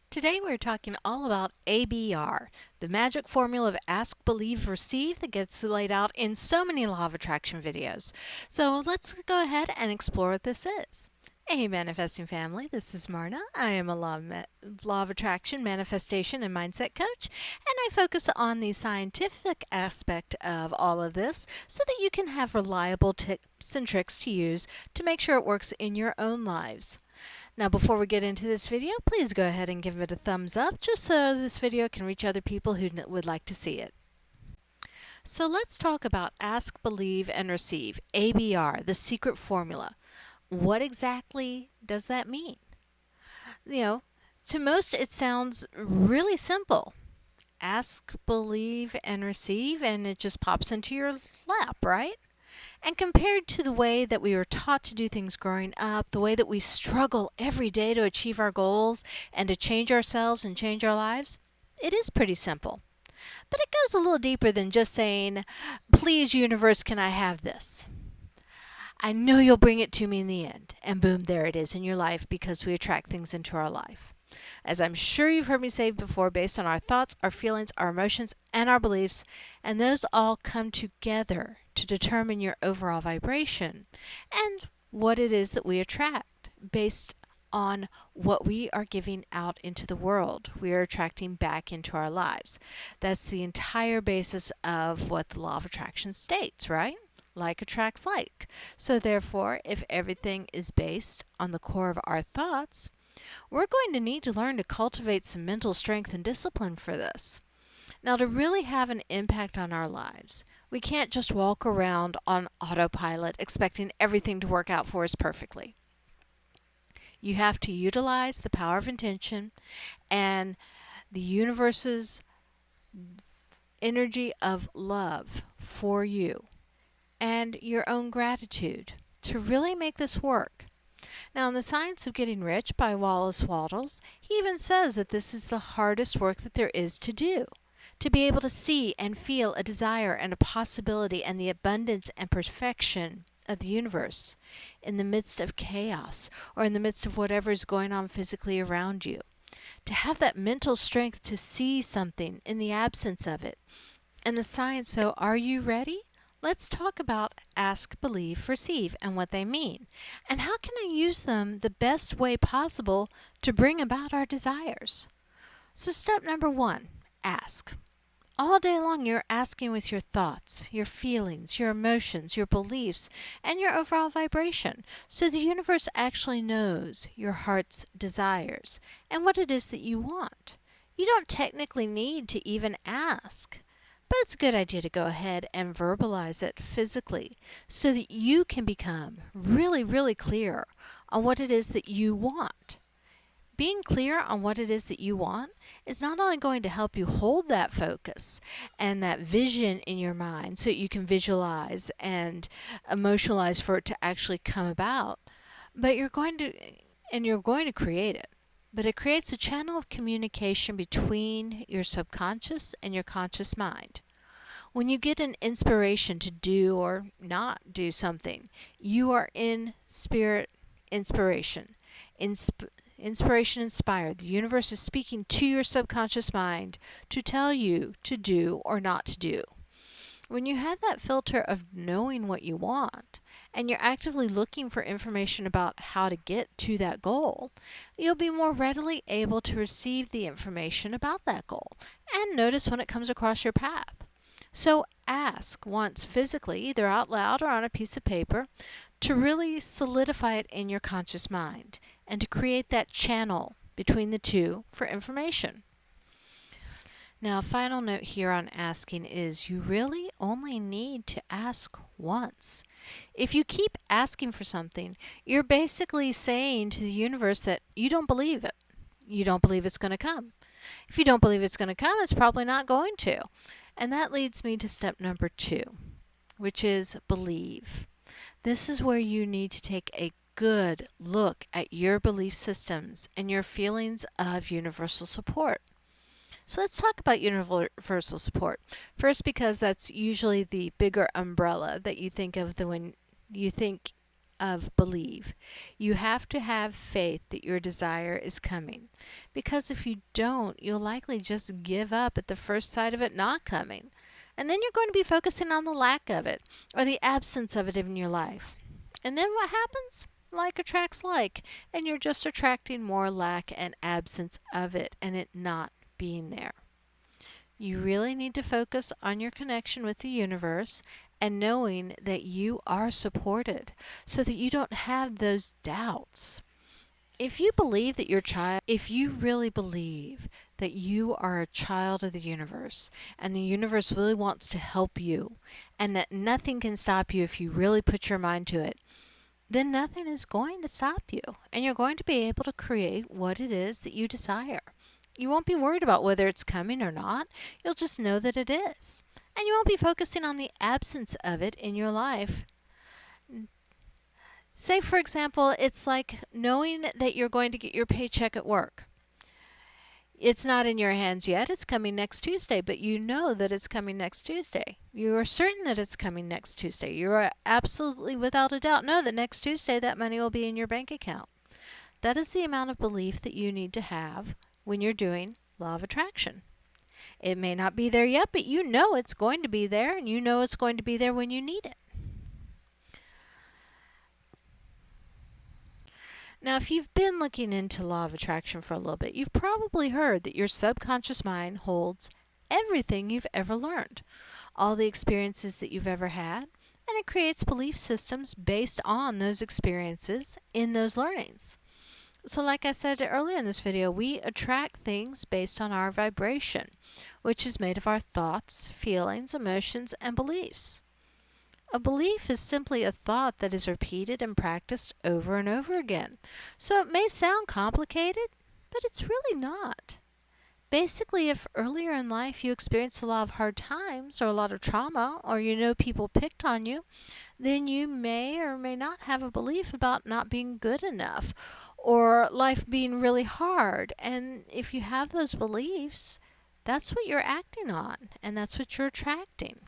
Today we're talking all about ABR, the magic formula of ask, believe, receive that gets laid out in so many law of attraction videos. So let's go ahead and explore what this is. Hey manifesting family, this is Marna. I am a law of attraction, manifestation, and mindset coach, and I focus on the scientific aspect of all of this so that you can have reliable tips and tricks to use to make sure it works in your own lives. Now, before we get into this video, please go ahead and give it a thumbs up just so this video can reach other people who would like to see it. So let's talk about ask, believe, and receive, ABR, the secret formula. What exactly does that mean? To most it sounds really simple. Ask, believe, and receive, and it just pops into your lap, right? And compared to the way that we were taught to do things growing up, the way that we struggle every day to achieve our goals and to change ourselves and change our lives, it is pretty simple. But it goes a little deeper than just saying, please, universe, can I have this? I know you'll bring it to me in the end. And boom, there it is in your life because we attract things into our life. As I'm sure you've heard me say before, based on our thoughts, our feelings, our emotions, and our beliefs, and those all come together to determine your overall vibration and what it is that we attract based on what we are giving out into the world. We are attracting back into our lives. That's the entire basis of what the law of attraction states, right? Like attracts like. So therefore, if everything is based on the core of our thoughts, we're going to need to learn to cultivate some mental strength and discipline for this. Now, to really have an impact on our lives, we can't just walk around on autopilot expecting everything to work out for us perfectly. You have to utilize the power of intention and the universe's energy of love for you and your own gratitude to really make this work. Now, in The Science of Getting Rich by Wallace Wattles, he even says that this is the hardest work that there is to do. To be able to see and feel a desire and a possibility and the abundance and perfection of the universe in the midst of chaos or in the midst of whatever is going on physically around you. To have that mental strength to see something in the absence of it. And the science, so are you ready? Let's talk about ask, believe, receive and what they mean. And how can I use them the best way possible to bring about our desires? So step number 1, ask. All day long you're asking with your thoughts, your feelings, your emotions, your beliefs, and your overall vibration. So the universe actually knows your heart's desires and what it is that you want. You don't technically need to even ask. But it's a good idea to go ahead and verbalize it physically so that you can become really, really clear on what it is that you want. Being clear on what it is that you want is not only going to help you hold that focus and that vision in your mind so that you can visualize and emotionalize for it to actually come about, but you're going to create it. But it creates a channel of communication between your subconscious and your conscious mind. When you get an inspiration to do or not do something, you are in spirit inspiration. Inspiration inspired. The universe is speaking to your subconscious mind to tell you to do or not to do. When you have that filter of knowing what you want, and you're actively looking for information about how to get to that goal, you'll be more readily able to receive the information about that goal and notice when it comes across your path. So ask once physically, either out loud or on a piece of paper, to really solidify it in your conscious mind and to create that channel between the two for information. Now, a final note here on asking is you really only need to ask once. If you keep asking for something, you're basically saying to the universe that you don't believe it. You don't believe it's going to come. If you don't believe it's going to come, it's probably not going to. And that leads me to step number 2, which is believe. This is where you need to take a good look at your belief systems and your feelings of universal support. So let's talk about universal support. First, because that's usually the bigger umbrella that you think of when you think of believe. You have to have faith that your desire is coming. Because if you don't, you'll likely just give up at the first sight of it not coming. And then you're going to be focusing on the lack of it or the absence of it in your life. And then what happens? Like attracts like, and you're just attracting more lack and absence of it and it not being there. You really need to focus on your connection with the universe and knowing that you are supported so that you don't have those doubts. If you believe that if you really believe that you are a child of the universe and the universe really wants to help you and that nothing can stop you if you really put your mind to it, then nothing is going to stop you and you're going to be able to create what it is that you desire. You won't be worried about whether it's coming or not. You'll just know that it is. And you won't be focusing on the absence of it in your life. Say, for example, it's like knowing that you're going to get your paycheck at work. It's not in your hands yet. It's coming next Tuesday, but you know that it's coming next Tuesday. You are certain that it's coming next Tuesday. You are absolutely without a doubt know that next Tuesday that money will be in your bank account. That is the amount of belief that you need to have when you're doing law of attraction. It may not be there yet, but you know it's going to be there, and you know it's going to be there when you need it. Now, if you've been looking into law of attraction for a little bit, you've probably heard that your subconscious mind holds everything you've ever learned, all the experiences that you've ever had, and it creates belief systems based on those experiences in those learnings. So like I said earlier in this video, we attract things based on our vibration, which is made of our thoughts, feelings, emotions, and beliefs. A belief is simply a thought that is repeated and practiced over and over again. So it may sound complicated, but it's really not. Basically, if earlier in life you experienced a lot of hard times or a lot of trauma, or you know people picked on you, then you may or may not have a belief about not being good enough or life being really hard. And if you have those beliefs, that's what you're acting on and that's what you're attracting.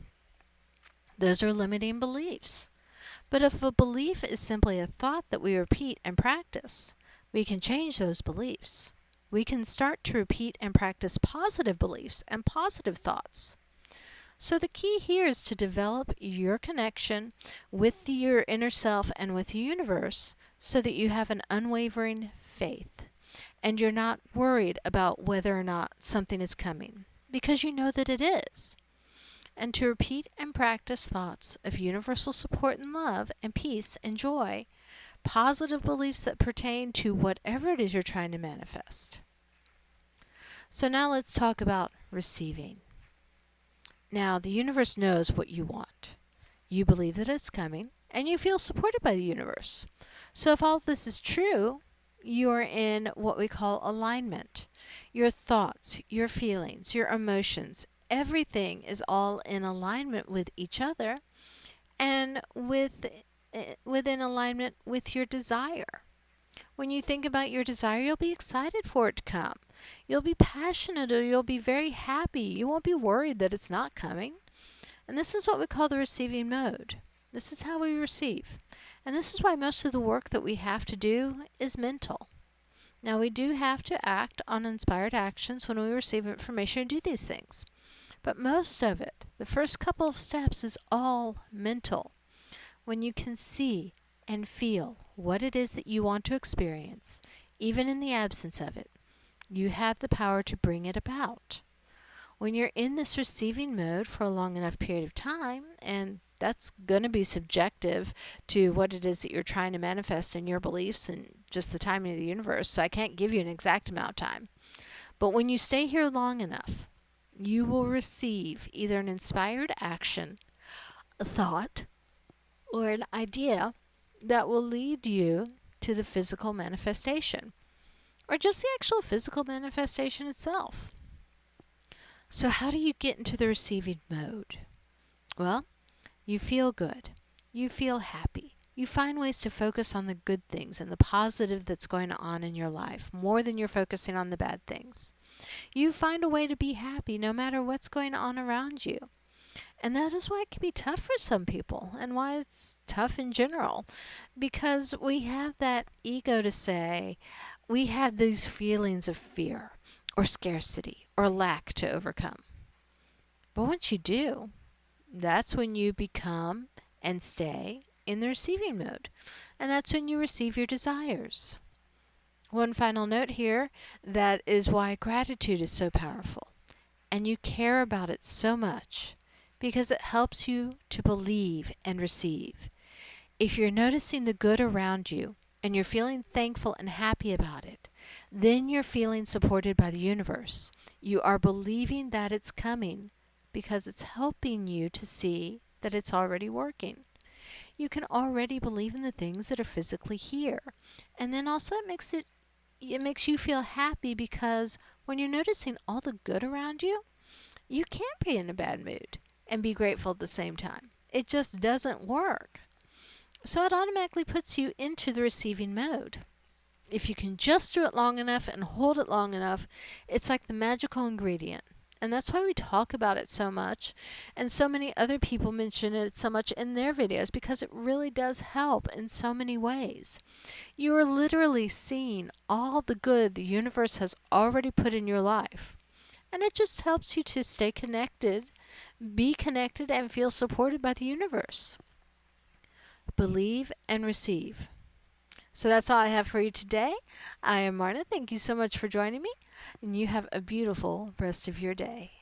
Those are limiting beliefs. But if a belief is simply a thought that we repeat and practice, we can change those beliefs. We can start to repeat and practice positive beliefs and positive thoughts. So the key here is to develop your connection with your inner self and with the universe so that you have an unwavering faith and you're not worried about whether or not something is coming because you know that it is. And to repeat and practice thoughts of universal support and love and peace and joy, positive beliefs that pertain to whatever it is you're trying to manifest. So now let's talk about receiving. Now, the universe knows what you want. You believe that it's coming, and you feel supported by the universe. So if all of this is true, you're in what we call alignment. Your thoughts, your feelings, your emotions, everything is all in alignment with each other and within alignment with your desire. When you think about your desire, you'll be excited for it to come. You'll be passionate or you'll be very happy. You won't be worried that it's not coming. And this is what we call the receiving mode. This is how we receive. And this is why most of the work that we have to do is mental. Now, we do have to act on inspired actions when we receive information and do these things. But most of it, the first couple of steps, is all mental. When you can see and feel what it is that you want to experience, even in the absence of it, you have the power to bring it about. When you're in this receiving mode for a long enough period of time, and that's going to be subjective to what it is that you're trying to manifest in your beliefs and just the timing of the universe, so I can't give you an exact amount of time. But when you stay here long enough, you will receive either an inspired action, a thought, or an idea that will lead you to the physical manifestation, or just the actual physical manifestation itself. So how do you get into the receiving mode? Well, you feel good. You feel happy. You find ways to focus on the good things and the positive that's going on in your life more than you're focusing on the bad things. You find a way to be happy no matter what's going on around you. And that is why it can be tough for some people and why it's tough in general. Because we have that ego to say, we have these feelings of fear or scarcity or lack to overcome. But once you do, that's when you become and stay in the receiving mode. And that's when you receive your desires. One final note here, that is why gratitude is so powerful. And you care about it so much because it helps you to believe and receive. If you're noticing the good around you and you're feeling thankful and happy about it, then you're feeling supported by the universe. You are believing that it's coming because it's helping you to see that it's already working. You can already believe in the things that are physically here. And then also it makes you feel happy because when you're noticing all the good around you, you can't be in a bad mood and be grateful at the same time. It just doesn't work. So it automatically puts you into the receiving mode. If you can just do it long enough and hold it long enough, it's like the magical ingredient. And that's why we talk about it so much. And so many other people mention it so much in their videos because it really does help in so many ways. You are literally seeing all the good the universe has already put in your life. And it just helps you to stay connected, be connected, and feel supported by the universe. Believe and receive. So that's all I have for you today. I am Marna. Thank you so much for joining me, and you have a beautiful rest of your day.